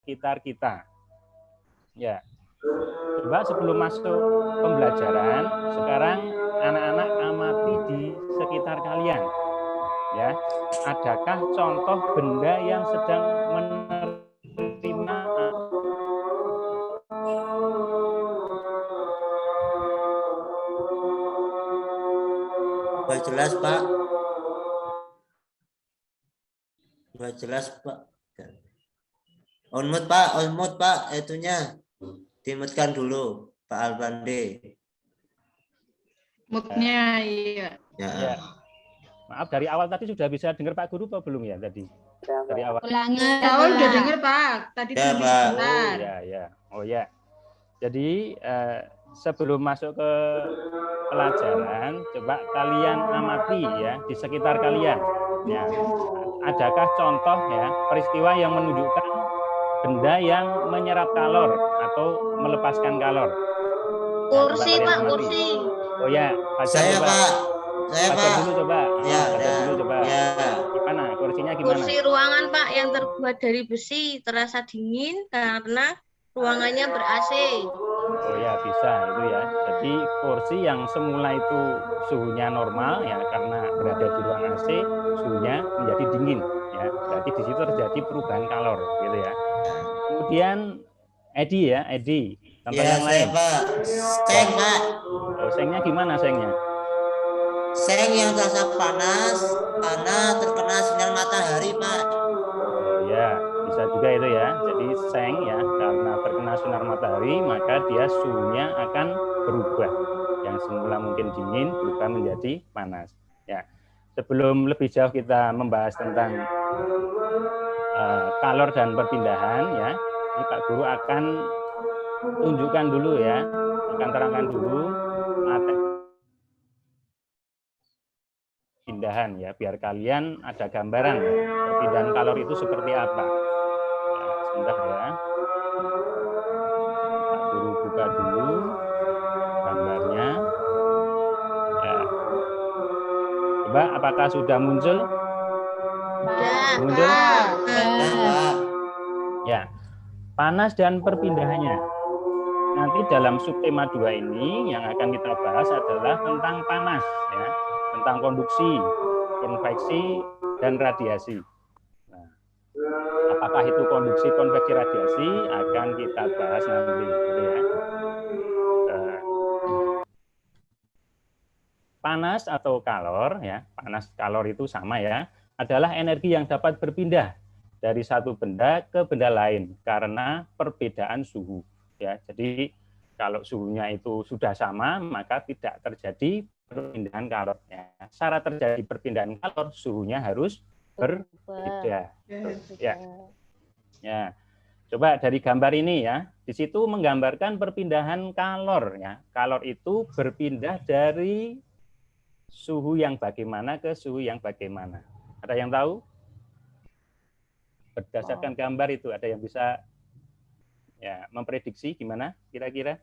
sekitar kita. Ya. Coba sebelum masuk pembelajaran, sekarang anak-anak amati di sekitar kalian. Ya, adakah contoh benda yang sedang menerima? Sudah jelas, Pak. Sudah jelas, Pak. On mute, Pak. Itunya dimutkan dulu, Pak Albande. Mutnya, iya. Ya. Maaf, dari awal tadi sudah bisa dengar Pak Guru apa belum ya tadi? Dari awal. Ulangi. Awal udah dengar, Pak. Tadi Ya, cuma Pak. sebentar. Ya. Oh ya. Jadi sebelum masuk ke pelajaran, coba kalian amati ya di sekitar kalian. Ya, adakah contoh ya peristiwa yang menunjukkan benda yang menyerap kalor atau melepaskan kalor? Kursi, Ya, Pak, kursi. Oh ya, Fajar Saya, coba. Pak. Saya, Fajar Pak. dulu coba. Ya, Fajar dulu coba. Ya. Gimana? Kursinya gimana? Kursi ruangan, Pak, yang terbuat dari besi terasa dingin karena ruangannya ber-AC. Oh ya, bisa itu ya. Jadi kursi yang semula itu suhunya normal ya karena berada di ruang AC, suhunya menjadi dingin ya. Berarti di situ terjadi perubahan kalor gitu ya. Kemudian Edi ya, Edi. Contoh Ya, yang saya, lain. Pak. Seng, Pak. Oh, sengnya gimana sengnya? Seng yang terasa panas karena terkena sinar matahari, Pak. Oh ya, bisa juga itu ya. Jadi seng ya karena terkena sinar matahari maka dia suhunya akan berubah. Yang semula mungkin dingin berubah menjadi panas. Ya. Sebelum lebih jauh kita membahas tentang kalor dan perpindahan ya, ini Pak Guru akan tunjukkan dulu ya, akan terangkan dulu materi perpindahan ya, biar kalian ada gambaran ya, perpindahan kalor itu seperti apa. Ya, sebentar ya. Pak Guru buka dulu gambarnya. Ya. Coba apakah sudah muncul? Muncul? Ya. Panas dan perpindahannya. Nanti dalam subtema 2 ini yang akan kita bahas adalah tentang panas ya, tentang konduksi, konveksi dan radiasi. Nah, apakah itu konduksi, konveksi, radiasi akan kita bahas nanti gitu ya. Panas atau kalor ya, panas kalor itu sama ya, adalah energi yang dapat berpindah dari satu benda ke benda lain karena perbedaan suhu ya. Jadi kalau suhunya itu sudah sama maka tidak terjadi perpindahan kalor ya. Syarat terjadi perpindahan kalor suhunya harus berbeda. Ya. Ya. Coba dari gambar ini ya. Di situ menggambarkan perpindahan kalor ya. Kalor itu berpindah dari suhu yang bagaimana ke suhu yang bagaimana. Ada yang tahu? Berdasarkan gambar itu ada yang bisa ya memprediksi gimana kira-kira?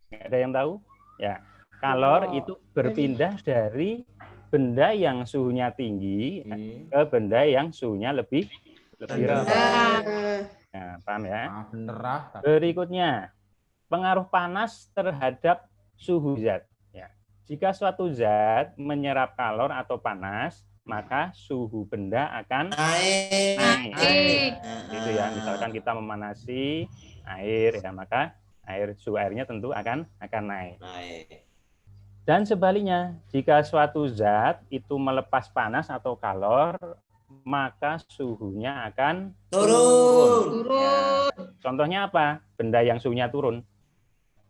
Ada yang tahu? Ya, kalor itu berpindah dari benda yang suhunya tinggi ke benda yang suhunya lebih rendah. Nah, paham ya? Berikutnya, pengaruh panas terhadap suhu zat. Ya. Jika suatu zat menyerap kalor atau panas, maka suhu benda akan naik. Itu ya, misalkan kita memanasi air ya, maka suhu airnya tentu akan naik. Dan sebaliknya, jika suatu zat itu melepas panas atau kalor, maka suhunya akan turun. Ya. Contohnya apa? Benda yang suhunya turun.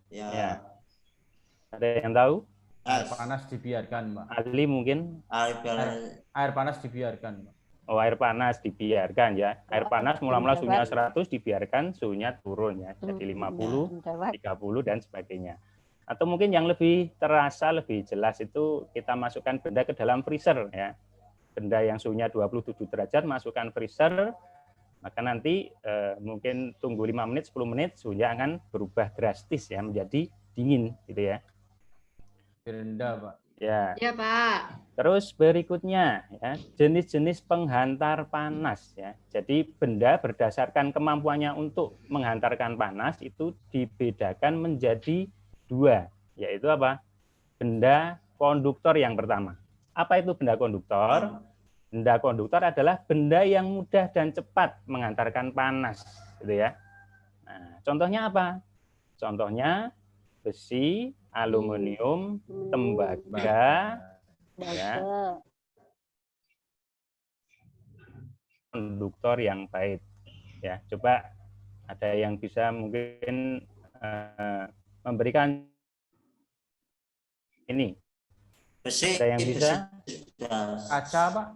Ya. Ada yang tahu? Air panas dibiarkan, Mbak. Ali mungkin? Air panas dibiarkan, Mbak. Oh, air panas dibiarkan ya. Air panas mula-mula suhunya 100 dibiarkan suhunya turun ya. Jadi 50, 30 dan sebagainya. Atau mungkin yang lebih terasa, lebih jelas itu kita masukkan benda ke dalam freezer ya. Benda yang suhunya 27 derajat masukkan freezer, maka nanti mungkin tunggu 5 menit, 10 menit suhunya akan berubah drastis ya menjadi dingin gitu ya. Rendah, Pak. Ya. Ya, Pak. Terus berikutnya ya, jenis-jenis penghantar panas ya. Jadi benda berdasarkan kemampuannya untuk menghantarkan panas itu dibedakan menjadi 2, yaitu apa? Benda konduktor yang pertama. Apa itu benda konduktor? Benda konduktor adalah benda yang mudah dan cepat menghantarkan panas, gitu ya. Nah, contohnya apa? Contohnya besi, aluminium, tembaga, ya, konduktor yang baik. Ya, coba ada yang bisa mungkin memberikan ini. Besi. Ada yang bisa? Kaca, Pak?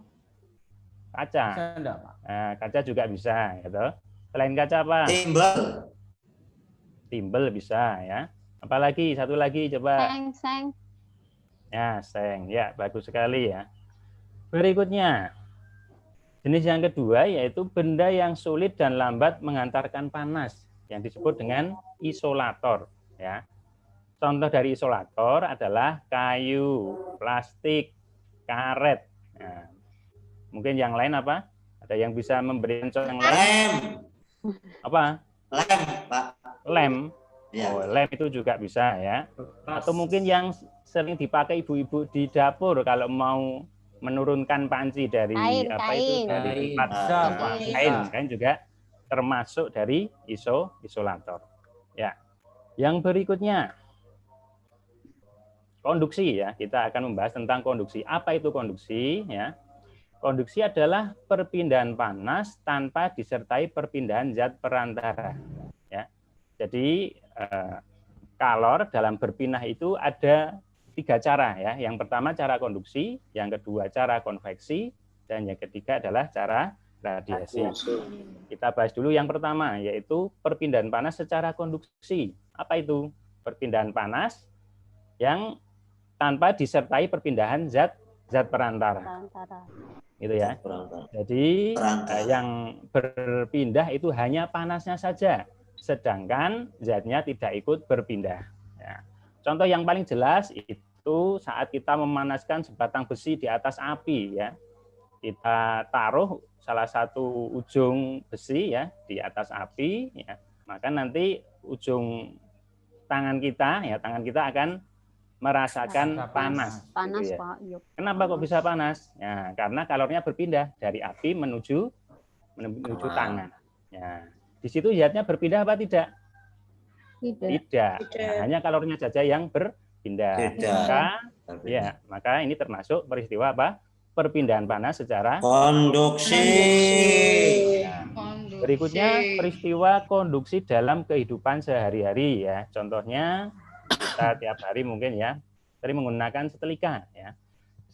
Kaca. Bisa enggak, Pak? Nah, kaca juga bisa, gitu. Selain kaca apa? Timbel. Timbel bisa, ya. Apalagi satu lagi coba. Seng. Ya, seng. Ya, bagus sekali ya. Berikutnya, jenis yang kedua yaitu benda yang sulit dan lambat menghantarkan panas yang disebut dengan isolator, ya. Contoh dari isolator adalah kayu, plastik, karet. Nah, mungkin yang lain apa? Ada yang bisa memberikan contoh yang lain? Lem. Apa? Lem, Pak. Lem. Ya. Oh, lem itu juga bisa ya. Atau mungkin yang sering dipakai ibu-ibu di dapur kalau mau menurunkan panci dari Kain, apa itu kain. dari tempat Bisa, Pak. kain juga termasuk dari isolator. Ya. Yang berikutnya konduksi ya. Kita akan membahas tentang konduksi. Apa itu konduksi ya? Konduksi adalah perpindahan panas tanpa disertai perpindahan zat perantara. Ya. Jadi kalor dalam berpindah itu ada 3 cara ya. Yang pertama cara konduksi, yang kedua cara konveksi, dan yang ketiga adalah cara radiasi. Kita bahas dulu yang pertama yaitu perpindahan panas secara konduksi. Apa itu? Perpindahan panas yang tanpa disertai perpindahan zat perantara. Gitu ya. Jadi yang berpindah itu hanya panasnya saja, sedangkan zatnya tidak ikut berpindah. Ya. Contoh yang paling jelas itu saat kita memanaskan sebatang besi di atas api ya. Kita taruh salah satu ujung besi ya di atas api ya. Maka nanti ujung tangan kita akan merasakan panas. Panas, gitu ya. Pak. Yuk. Kenapa kok bisa panas? Ya, karena kalornya berpindah dari api menuju tangan. Ya. Di situ zatnya berpindah apa tidak? Tidak. Nah, hanya kalornya saja yang berpindah. Maka ini termasuk peristiwa apa? Perpindahan panas secara konduksi. Nah, berikutnya peristiwa konduksi dalam kehidupan sehari-hari ya. Contohnya kita tiap hari mungkin ya sering menggunakan setrika ya.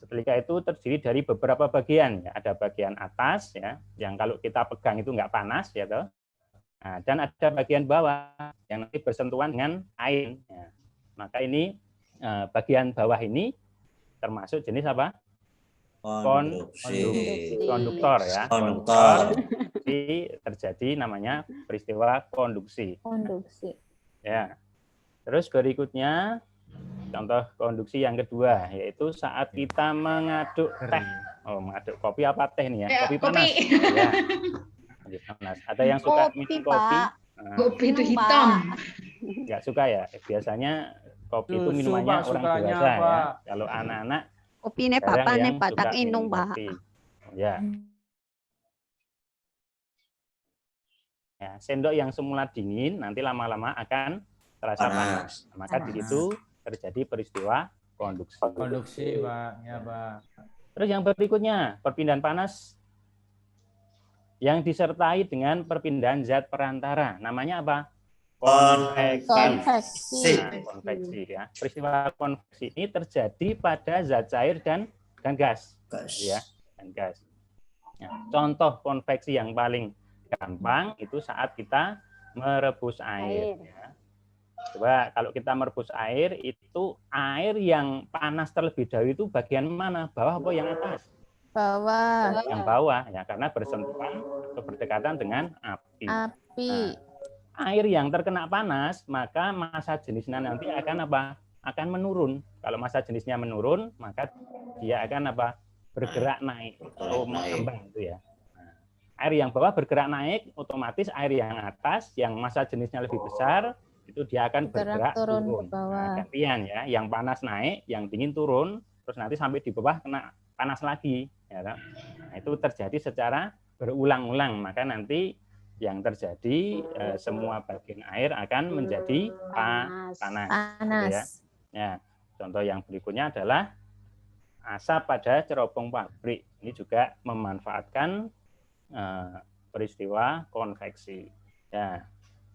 Setrika itu terdiri dari beberapa bagian ya. Ada bagian atas ya yang kalau kita pegang itu nggak panas ya toh. Nah, dan ada bagian bawah yang nanti bersentuhan dengan air ya. Maka ini bagian bawah ini termasuk jenis apa? Konduktor ya. Konduktor. Jadi terjadi namanya peristiwa konduksi. Ya. Terus berikutnya contoh konduksi yang kedua yaitu saat kita mengaduk teh. Oh, mengaduk kopi apa teh nih ya? Kopi panas. Ya. Kopi panas. Ada yang suka minum kopi? Nah, Kopi itu hitam. nggak suka ya? Biasanya kopi itu minumannya Pak, orang sukanya dewasa apa? ya. Kalau anak-anak Kopi ini jarang Bapak yang nih Batak suka Indung, minum Pak. kopi. Ya. Ya, sendok yang semula dingin nanti lama-lama akan terasa panas. Maka di situ terjadi peristiwa konduksi. Konduksi, Pak. Ya, Pak. Terus yang berikutnya, perpindahan panas yang disertai dengan perpindahan zat perantara. Namanya apa? Konveksi. Nah, konveksi ya. Peristiwa konveksi ini terjadi pada zat cair dan gas. Ya, dan gas. Ya, contoh konveksi yang paling gampang itu saat kita merebus air. Ya. Coba kalau kita merebus air, itu air yang panas terlebih dahulu itu bagian mana? Bawah atau yang atas? Bawah. Yang bawah, ya karena bersentuhan atau berdekatan dengan api. Nah, air yang terkena panas, maka massa jenisnya nanti akan apa? Akan menurun Kalau massa jenisnya menurun, maka dia akan apa? Bergerak naik atau mengambang itu ya. Nah, air yang bawah bergerak naik, otomatis air yang atas yang massa jenisnya lebih besar itu dia akan bergerak turun. Nah, gantian ya, yang panas naik, yang dingin turun, terus nanti sampai di bawah kena panas lagi. Ya, nah, itu terjadi secara berulang-ulang, maka nanti yang terjadi semua bagian air akan menjadi panas. Gitu ya. Ya, contoh yang berikutnya adalah asap pada cerobong pabrik. Ini juga memanfaatkan peristiwa konveksi. Ya,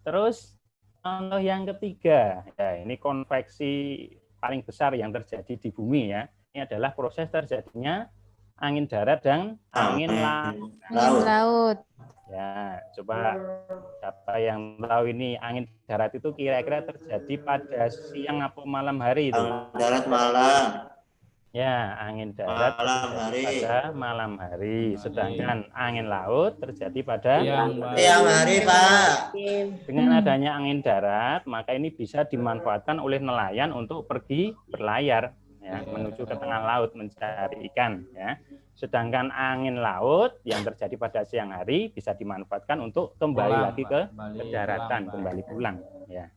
terus contoh yang ketiga, ya ini konveksi paling besar yang terjadi di bumi ya. Ini adalah proses terjadinya angin darat dan angin laut. Ya, coba siapa yang tahu ini angin darat itu kira-kira terjadi pada siang atau malam hari itu? Darat malam. Ya, angin darat pada malam hari, sedangkan angin laut terjadi pada siang hari, Pak. Dengan adanya angin darat, maka ini bisa dimanfaatkan oleh nelayan untuk pergi berlayar, ya, menuju ke tengah laut mencari ikan, ya. Sedangkan angin laut yang terjadi pada siang hari bisa dimanfaatkan untuk kembali lagi ke daratan, kembali pulang. Ya.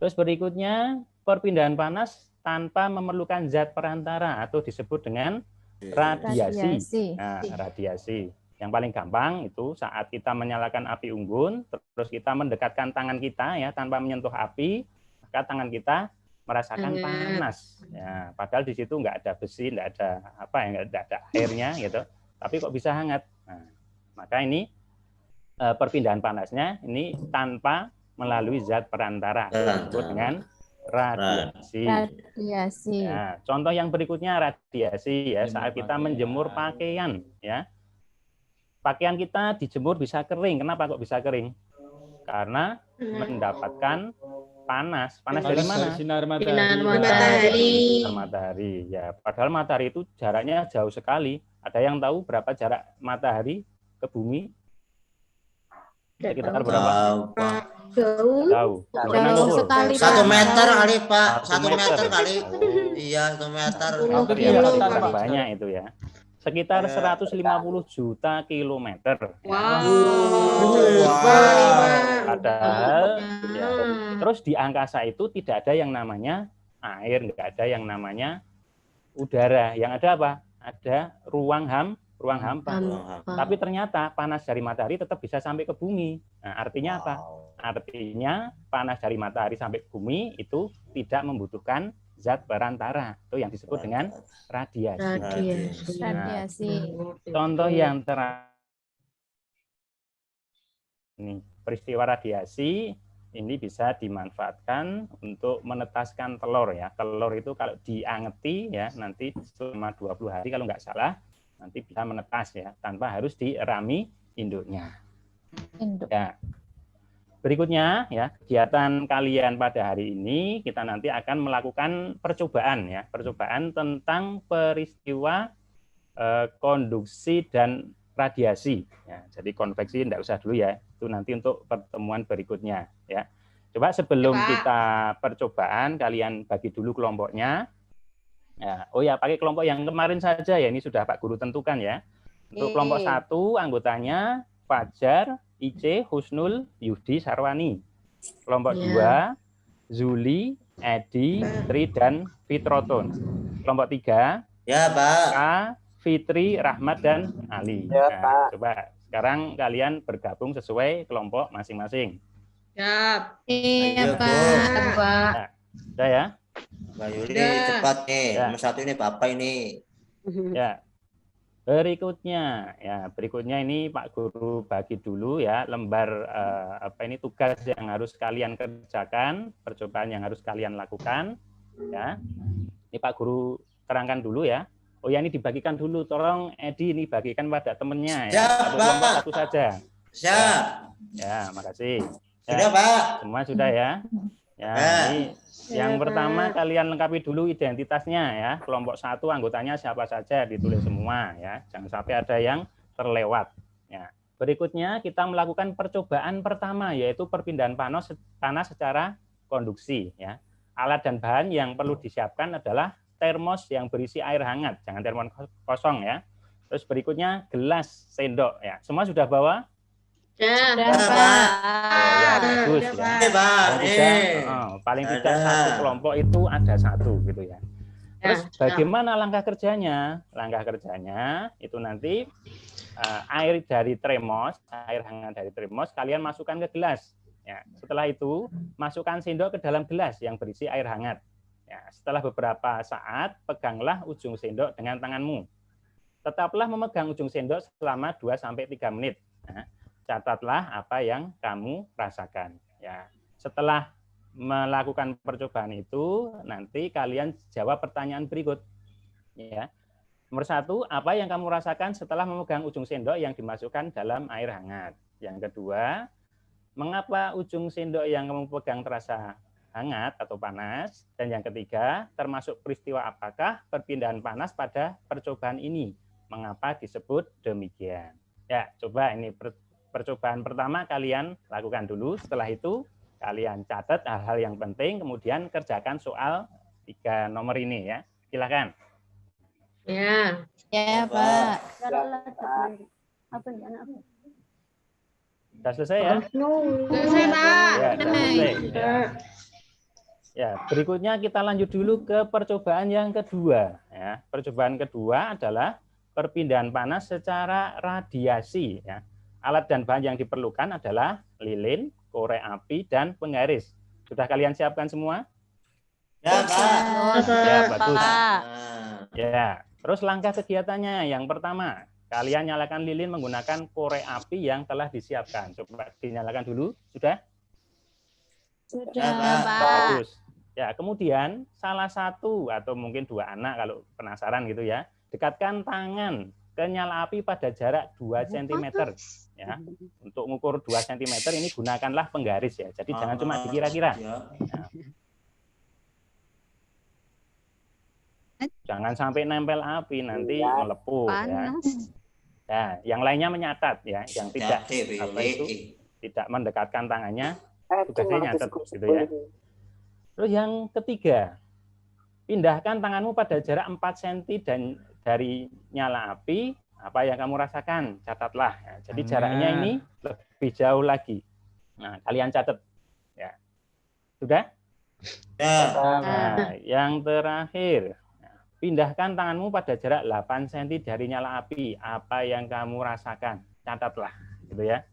Terus berikutnya perpindahan panas tanpa memerlukan zat perantara atau disebut dengan radiasi. Nah, radiasi. Yang paling gampang itu saat kita menyalakan api unggun, terus kita mendekatkan tangan kita ya tanpa menyentuh api, maka tangan kita merasakan panas. Ya, padahal di situ nggak ada besi, nggak ada apa ya, nggak ada airnya gitu. Tapi kok bisa hangat? Nah, maka ini perpindahan panasnya ini tanpa melalui zat perantara, disebut dengan radiasi. Ya, contoh yang berikutnya radiasi ya saat kita menjemur pakaian ya. Pakaian kita dijemur bisa kering. Kenapa kok bisa kering? Karena mendapatkan panas. Panas dari mana? Sinar matahari. Sinar matahari. Ya, padahal matahari itu jaraknya jauh sekali. Ada yang tahu berapa jarak matahari ke bumi? Sekitar berapa? Jauh. sekali. 1 meter kali, Pak. 1 meter kali. Iya, 1 meter. Bukan banyak itu ya. Sekitar 150 juta kilometer. Padahal ya, terus di angkasa itu tidak ada yang namanya air, nggak ada yang namanya udara. Yang ada apa? Ada ruang hampa. Tapi ternyata panas dari matahari tetap bisa sampai ke bumi. Nah, artinya apa? Artinya panas dari matahari sampai ke bumi itu tidak membutuhkan zat perantara, itu yang disebut dengan radiasi. Nah, contoh yang terakhir ini peristiwa radiasi ini bisa dimanfaatkan untuk menetaskan telur ya. Telur itu kalau diangeti ya nanti selama 20 hari kalau nggak salah nanti bisa menetas ya tanpa harus dirami induknya. Ya. Berikutnya ya, kegiatan kalian pada hari ini kita nanti akan melakukan percobaan ya, percobaan tentang peristiwa konduksi dan radiasi ya. Jadi konveksi enggak usah dulu ya, itu nanti untuk pertemuan berikutnya ya. Coba sebelum kita percobaan kalian bagi dulu kelompoknya. Ya, oh ya, pakai kelompok yang kemarin saja ya, ini sudah Pak Guru tentukan ya. Untuk kelompok 1 anggotanya Fajar, Ice, Husnul, Yudi, Sarwani. Kelompok 2, Zuli, Edi, Tri, dan Fitroton. Kelompok 3, ya, Pak. K, Fitri, Rahmat, dan Ali. Ya, nah, Pak. coba sekarang kalian bergabung sesuai kelompok masing-masing. Iya, Pak. Nah, sudah ya? Mbak Yuli, cepat nih. Ya. Nomor 1 ini Bapak ini. Ya. Berikutnya ini Pak Guru bagi dulu ya lembar ini tugas yang harus kalian kerjakan, percobaan yang harus kalian lakukan ya. Ini Pak Guru terangkan dulu ya. Oh ya, ini dibagikan dulu, tolong Edi ini bagikan pada temennya ya. Satu kelompok satu saja. Siap. Ya, makasih. Ya, Sudah, Pak. semua sudah ya. Ya, ini yang pertama kalian lengkapi dulu identitasnya ya. Kelompok 1 anggotanya siapa saja ditulis semua ya. Jangan sampai ada yang terlewat. Ya. Berikutnya kita melakukan percobaan pertama yaitu perpindahan panas secara konduksi ya. Alat dan bahan yang perlu disiapkan adalah termos yang berisi air hangat, jangan termos kosong ya. Terus berikutnya gelas sendok ya. Semua sudah bawa? Sudah, Sudah, Pak. Ya, bagus ya. Paling tidak satu kelompok itu ada satu gitu ya. Terus bagaimana langkah kerjanya? Langkah kerjanya itu nanti air dari termos, air hangat dari termos kalian masukkan ke gelas. Ya, setelah itu masukkan sendok ke dalam gelas yang berisi air hangat. Ya, setelah beberapa saat peganglah ujung sendok dengan tanganmu. Tetaplah memegang ujung sendok selama 2-3 menit. Nah, catatlah apa yang kamu rasakan. Ya, setelah melakukan percobaan itu, nanti kalian jawab pertanyaan berikut. Ya, nomor 1, apa yang kamu rasakan setelah memegang ujung sendok yang dimasukkan dalam air hangat? Yang kedua, mengapa ujung sendok yang kamu pegang terasa hangat atau panas? Dan yang ketiga, termasuk peristiwa apakah perpindahan panas pada percobaan ini? Mengapa disebut demikian? Ya, coba ini percobaan pertama kalian lakukan dulu. Setelah itu kalian catat hal-hal yang penting, kemudian kerjakan soal 3 nomor ini ya. Silakan. Ya. Ya, Pak. Sudah selesai ya? Selesai, Pak. Ya, sudah selesai. Ya. Ya, berikutnya kita lanjut dulu ke percobaan yang kedua. Ya, percobaan kedua adalah perpindahan panas secara radiasi. Ya. Alat dan bahan yang diperlukan adalah lilin, korek api, dan penggaris. Sudah kalian siapkan semua? Ya, Pak. Ya, bagus. Ya, terus langkah kegiatannya. Yang pertama, kalian nyalakan lilin menggunakan korek api yang telah disiapkan. Coba dinyalakan dulu. Sudah? Sudah, Pak. Bagus. Ya, kemudian salah satu atau mungkin 2 anak kalau penasaran gitu ya, dekatkan tangan ke nyala api pada jarak 2 cm. Ya. Untuk mengukur 2 cm ini gunakanlah penggaris ya. Jadi jangan cuma dikira-kira. Ya. Jangan sampai nempel api nanti melepuh ya. Ya, yang lainnya menyatat ya, yang tidak tidak mendekatkan tangannya tugasnya nyatet gitu ya. Terus yang ketiga, pindahkan tanganmu pada jarak 4 cm dan dari nyala api, apa yang kamu rasakan, catatlah. Ya, jadi jaraknya ini lebih jauh lagi. Nah, kalian catat. Ya. Sudah? Ya. Nah, yang terakhir, pindahkan tanganmu pada jarak 8 cm dari nyala api. Apa yang kamu rasakan, catatlah. Gitu ya.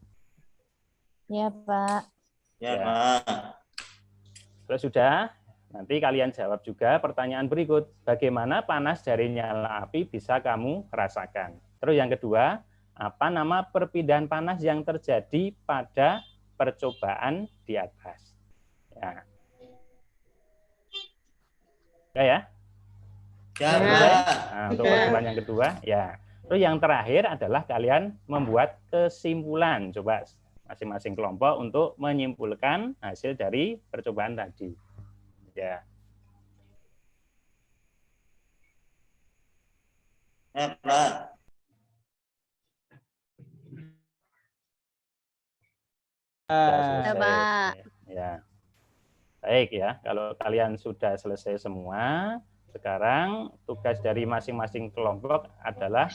Ya, Pak. Ya, Pak. Kalau sudah, nanti kalian jawab juga pertanyaan berikut. Bagaimana panas dari nyala api bisa kamu rasakan? Terus yang kedua, apa nama perpindahan panas yang terjadi pada percobaan di atas? Ya. Ya. Ya, Pak. Pak. Nah, untuk percobaan yang kedua, ya. Terus yang terakhir adalah kalian membuat kesimpulan. Coba masing-masing kelompok untuk menyimpulkan hasil dari percobaan tadi. Ya. Ya, Pak. Sudah selesai. Pak. Ya. Baik ya, kalau kalian sudah selesai semua, sekarang tugas dari masing-masing kelompok adalah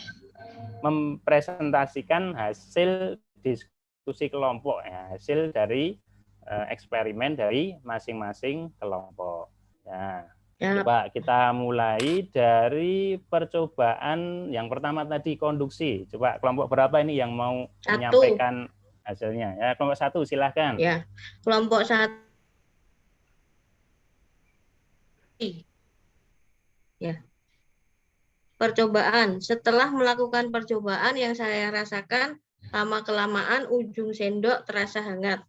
mempresentasikan hasil diskusi kelompok ya, hasil dari eksperimen dari masing-masing kelompok. Ya. Coba kita mulai dari percobaan yang pertama tadi, konduksi. Coba kelompok berapa ini yang mau menyampaikan hasilnya? Ya, kelompok 1 silahkan. Ya, kelompok 1. Ya. Percobaan. Setelah melakukan percobaan yang saya rasakan, lama-kelamaan ujung sendok terasa hangat.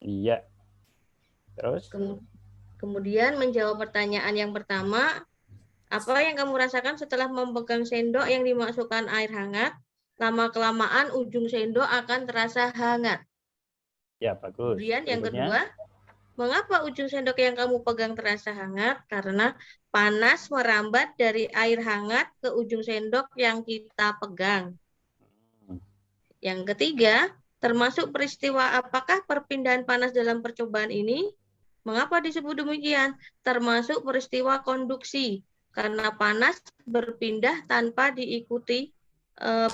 Iya. Terus? Kemudian menjawab pertanyaan yang pertama, apa yang kamu rasakan setelah memegang sendok yang dimasukkan air hangat? Lama-kelamaan ujung sendok akan terasa hangat. Ya, bagus. Kemudian yang kedua, mengapa ujung sendok yang kamu pegang terasa hangat? Karena panas merambat dari air hangat ke ujung sendok yang kita pegang. Yang ketiga, termasuk peristiwa apakah perpindahan panas dalam percobaan ini? Mengapa disebut demikian? Termasuk peristiwa konduksi. karena panas berpindah tanpa diikuti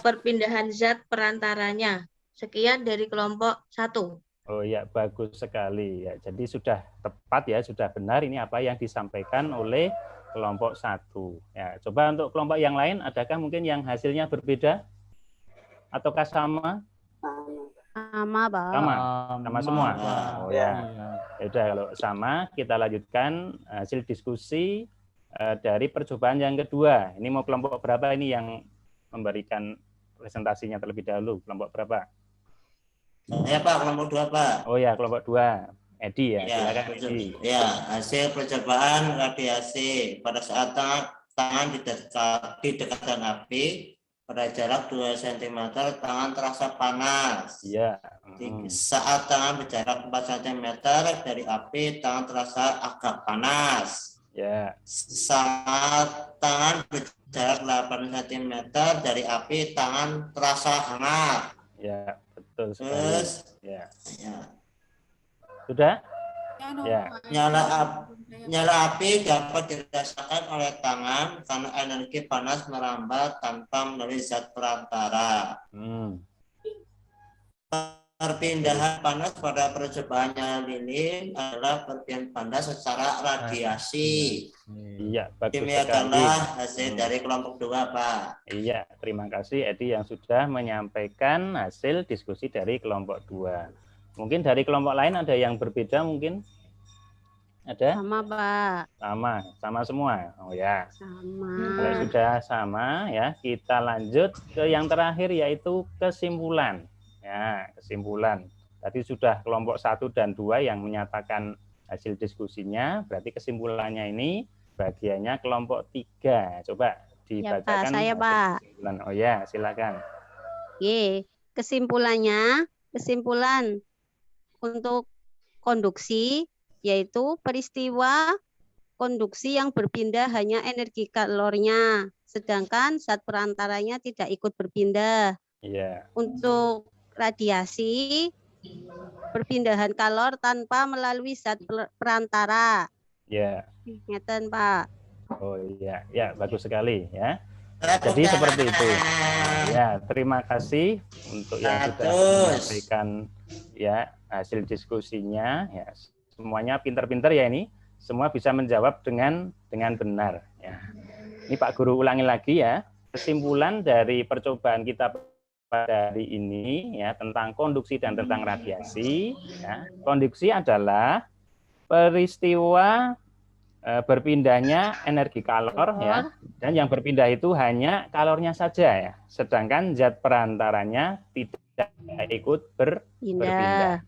perpindahan zat perantaranya. Sekian dari kelompok 1. Oh ya, bagus sekali ya. Jadi sudah tepat ya, sudah benar ini apa yang disampaikan oleh kelompok 1. Ya, coba untuk kelompok yang lain, adakah mungkin yang hasilnya berbeda ataukah sama? Sama, Pak. Sama semua. Oh ya. Iya. Ya udah, kalau sama kita lanjutkan hasil diskusi dari percobaan yang kedua. Ini mau kelompok berapa ini yang memberikan presentasinya terlebih dahulu? Kelompok berapa? Ya Pak, kelompok 2 Pak. Oh ya, kelompok 2. Edi ya, Ya, silakan Edi. ya, hasil percobaan radiasi pada saat tangan di dekatan api pada jarak 2 cm, tangan terasa panas. Iya. Saat tangan berjarak 4 cm dari api, tangan terasa agak panas. Ya. Saat tangan berjarak 8 cm dari api, tangan terasa hangat. Ya, betul sekali. Terus, Ya. ya. Sudah? Ya. Nyala api dapat dirasakan oleh tangan karena energi panas merambat tanpa melalui zat perantara. Perpindahan panas pada percobaannya lilin adalah perpindahan panas secara radiasi. Iya, bagus sekali. Demikianlah hasil dari kelompok 2, Pak. Iya, terima kasih Edi yang sudah menyampaikan hasil diskusi dari kelompok 2. Mungkin dari kelompok lain ada yang berbeda mungkin? Ada? Sama, Pak. Sama semua. Oh ya. Sama. Kalau sudah sama ya, kita lanjut ke yang terakhir yaitu kesimpulan. Ya, kesimpulan. Tadi sudah kelompok 1 dan 2 yang menyatakan hasil diskusinya, berarti kesimpulannya ini bagiannya kelompok 3. Coba dibacakan. Ya, Pak, saya, Pak. Kesimpulan. Oh ya, silakan. Oke, kesimpulan untuk konduksi yaitu peristiwa konduksi yang berpindah hanya energi kalornya, sedangkan zat perantaranya tidak ikut berpindah. Iya. Untuk radiasi, perpindahan kalor tanpa melalui zat perantara. Iya. Ngeten, Pak. Oh iya, ya bagus sekali ya. Jadi seperti itu. Ya, terima kasih untuk yang sudah menyampaikan ya hasil diskusinya. Ya, semuanya pinter-pinter ya ini. Semua bisa menjawab dengan benar. Ya. Ini Pak Guru ulangi lagi ya. Kesimpulan dari percobaan kita pada hari ini ya tentang konduksi dan tentang radiasi. Ya. Konduksi adalah peristiwa berpindahnya energi kalor ya, dan yang berpindah itu hanya kalornya saja ya, sedangkan zat perantaranya tidak ikut berpindah.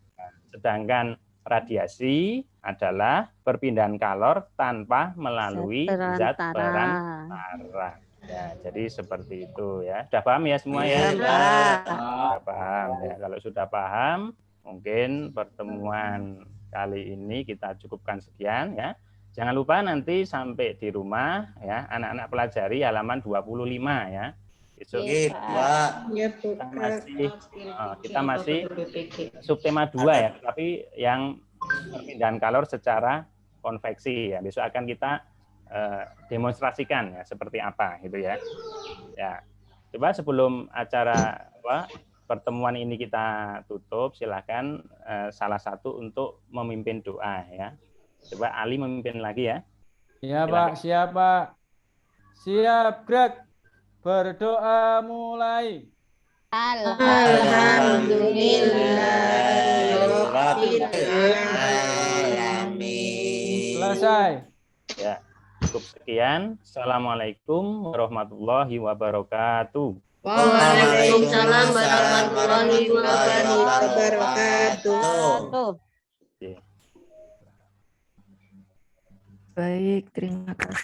Sedangkan radiasi adalah perpindahan kalor tanpa melalui zat perantara. Ya, jadi seperti itu ya. Sudah paham ya semua ya? Sudah paham ya. Kalau sudah paham, mungkin pertemuan kali ini kita cukupkan sekian ya. Jangan lupa nanti sampai di rumah ya, anak-anak pelajari halaman 25 ya. Besok kita masih subtema 2 ya, tapi yang perpindahan kalor secara konveksi ya. Besok akan kita demonstrasikan ya seperti apa gitu ya. Ya. Coba sebelum acara pertemuan ini kita tutup, silakan salah satu untuk memimpin doa ya. Coba Ali memimpin lagi ya. Iya Pak, siap Pak. Siap, gerak. Berdoa mulai. Alhamdulillahirrahmanirrahim. Selesai. Ya, cukup sekian. Assalamualaikum warahmatullahi wabarakatuh. Waalaikumsalam warahmatullahi wabarakatuh. Tuh. Baik, terima kasih.